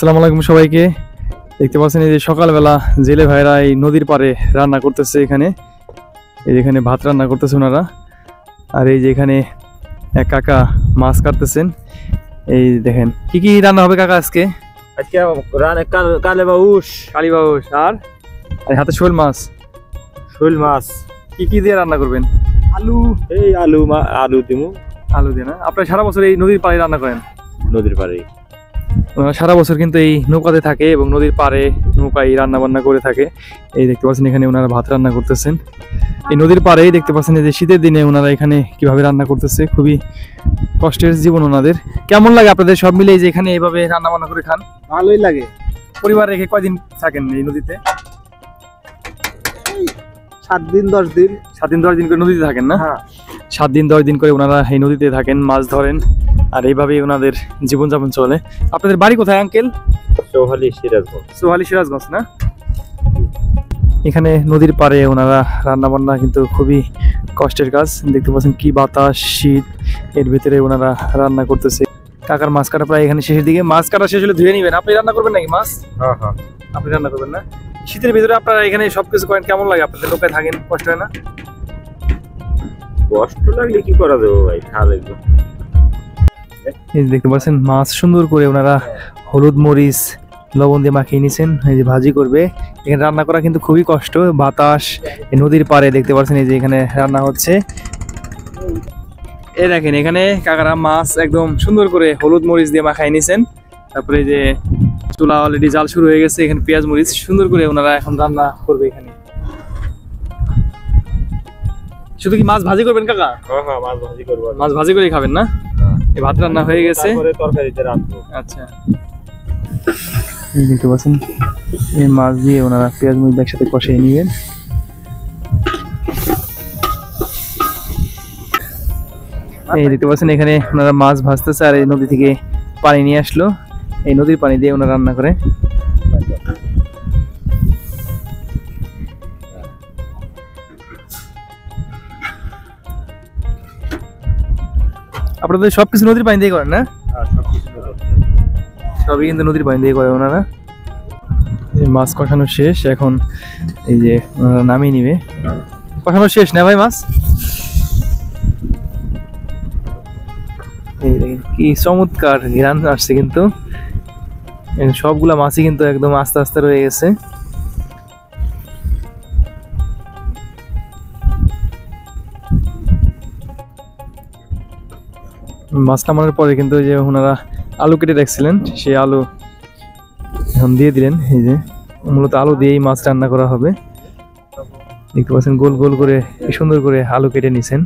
আসসালামু আলাইকুম সবাইকে। দেখতে পাচ্ছেন এই যে সকালবেলা জেলে ভাইরা এই নদীর পাড়ে রান্না করতেছে। এখানে ভাত রান্না করতেছে ওনারা। আর এই যে এখানে এক কাকা মাছ কাটতেছেন। এই দেখেন কি কি রান্না হবে কাকা আজকে? আজকে রান্না কালে বাউস, কালী বাউস আর হাতে শোল মাছ। শোল মাছ কি কি দিয়ে রান্না করবেন? আলু, এই আলু দিমু। আলু দিয়ে না? আপনারা সারা বছর এই নদীর পাড়ে রান্না করেন? নদীর পাড়ে ওনারা সারা বছর কিন্তু এই নৌকাতে থাকে এবং নদীর পাড়ে নৌকায় রান্না বান্না করে থাকে। এই দেখতে পাচ্ছেন এখানে ওনারা ভাত রান্না করতেছেন। এই নদীর পাড়েই দেখতে পাচ্ছেন যে শীতের দিনে ওনারা এখানে কিভাবে রান্না করতেছে। খুবই কষ্টের জীবন ওনাদের। কেমন লাগে আপনাদের সব মিলে যে এখানে এইভাবে রান্না বান্না করে খান? ভালোই লাগে। পরিবার রেখে কয়দিন থাকেন এই নদীতে? 7 দিন 10 দিন। 7 দিন 10 দিন করে নদীতে থাকেন না? হ্যাঁ, 7 দিন 10 দিন করে ওনারা এই নদীতে থাকেন, মাছ ধরেন, আর এইভাবেই ওনাদের জীবনযাপন চলে। আপনাদের বাড়ি কোথায় আঙ্কেল? সোহালি সিরাজগঞ্জ। সোহালি সিরাজগঞ্জ না? এখানে নদীর পাড়ে ওনারা রান্না বান্না কিন্তু খুবই কষ্টের কাজ। দেখতে পাচ্ছেন কি বাতাস, শীত, এর ভিতরে ওনারা রান্না করতেছে। কাকার মাছ কাটা প্রায় এখানে শেষের দিকে। মাছ কাটা শেষ হলে ধুয়ে নিবেন। আপনি রান্না করবেন নাকি মাছ? হ্যাঁ হ্যাঁ, আপনি রান্না করবেন না? শীতের ভিতরে আপনারা এখানে সবকিছু করেন, কেমন লাগে? আপনাদের নৌকায় থাকেন, কষ্ট হয় না? কষ্ট লাগলে কি করা যাবে ভাই, খাওয়া লাগবে। এই দেখতে পাচ্ছেন মাছ সুন্দর করে ওনারা হলুদ মরিচ লবণ দিয়ে মাখিয়ে নিয়েছেন। এই যে ভাজি করবে। এখানে রান্না করা কিন্তু খুবই কষ্ট। বাতাস, নদীর পাড়ে দেখতে পাচ্ছেন এই যে এখানে রান্না হচ্ছে। এই দেখেন এখানে কাকারা মাছ একদম সুন্দর করে হলুদ মরিচ দিয়ে মাখাই নিয়েছেন। তারপরে যে চুলা অলরেডি জাল শুরু হয়ে গেছে। এখানে পেঁয়াজ মরিচ সুন্দর করে ওনারা এখন রান্না করবে। এখানে শুধু কি মাছ ভাজি করবেন কাকা? হ্যাঁ হ্যাঁ, মাছ ভাজি করব। মাছ ভাজি করে খাবেন না? এই ভাত রান্না হয়ে গেছে, তারপরে তরকারিতে রাখবো। আচ্ছা, এই দেখতে পাচ্ছেন এই মাছ দিয়ে ওনারা পেঁয়াজ মরিচ একসাথে কষিয়ে নিবেন। এই দেখতে পাচ্ছেন এখানে ওনারা মাছ ভাজতেছে আর এই নদী থেকে পানি নিয়ে আসলো। এই নদীর পানি দিয়ে ওনারা রান্না করে। আপনাদের সবকিছু নদীর পানি দিয়ে করেন না? সবই কিন্তু নদীর পানি দিয়ে করে ওনারা। মাছ কষানো শেষ, এখন এই যে ওনারা নামিয়ে নিবে। কষানো শেষ না ভাই মাছ? এই দেখেন কি চমৎকার ঘ্রাণ আসছে কিন্তু। সবগুলা মাছই কিন্তু একদম আস্তে আস্তে রয়ে গেছে। মাছ নামানোর পরে কিন্তু এই যে ওনারা আলু কেটে রাখছিলেন, সেই আলু এখন দিয়ে দিলেন। এই যে মূলত আলু দিয়েই মাছ রান্না করা হবে। দেখতে পাচ্ছেন গোল গোল করে কি সুন্দর করে আলু কেটে নিছেন।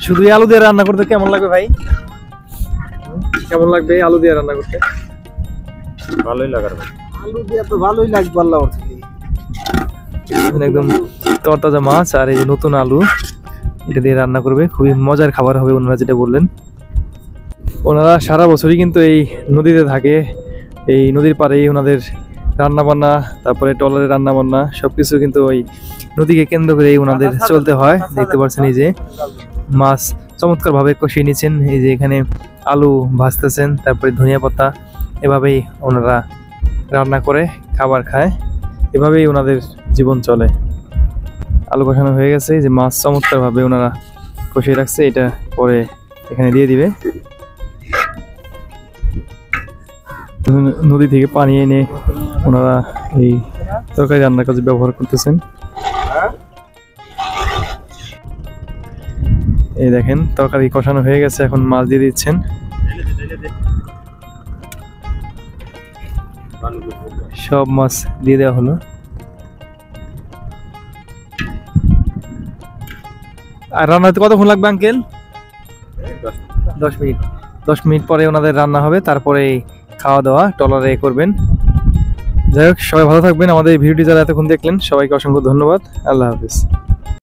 শুধু আলু দিয়ে রান্না করতে কেমন লাগবে ভাই? কেমন লাগবে আলু দিয়ে রান্না করতে? ভালোই লাগার ভাই, আলু দিয়ে তো ভালোই লাগবে আল্লাহ থেকে। একদম তরতাজা মাছ আর এই যে নতুন আলু, এটা দিয়ে রান্না করবে। খুবই মজার খাবার হবে ওনারা যেটা বললেন। ওনারা সারা বছরই কিন্তু এই নদীতে থাকে। এই নদীর পাড়েই ওনাদের রান্না বান্না, তারপরে ট্রলারে রান্না বান্না সবকিছু কিন্তু ওই নদীকে কেন্দ্র করে ওনাদের চলতে হয়। দেখতে পাচ্ছেন এই যে মাছ চমৎকার ভাবে কষিয়ে নিচ্ছেন। এই যে এখানে আলু ভাজতেছেন, তারপরে ধনিয়া পাতা, এভাবেই ওনারা রান্না করে খাবার খায়। এভাবেই ওনাদের জীবন চলে। আলু কষানো হয়ে গেছে, যে মাছ চমৎকার ভাবে ওনারা কষিয়ে রাখছে, এটা পরে এখানে দিয়ে দিবে। নদী থেকে পানি এনে ওনারা এই তরকারি রান্নার কাজে ব্যবহার করতেছেন। এই দেখেন তরকারি কষানো হয়ে গেছে, এখন মাছ দিয়ে দিচ্ছেন। সব মাছ দিয়ে দেওয়া হলো। আর রান্নাতে কতক্ষণ লাগবে আঙ্কেল? 10 মিনিট। 10 মিনিট পরে ওনাদের রান্না হবে, তারপরে খাওয়া দাওয়া ট্রলারে করবেন। যাই হোক, সবাই ভালো থাকবেন। আমাদের ভিডিওটি যারা এতক্ষণ দেখলেন সবাইকে অসংখ্য ধন্যবাদ। আল্লাহ হাফিজ।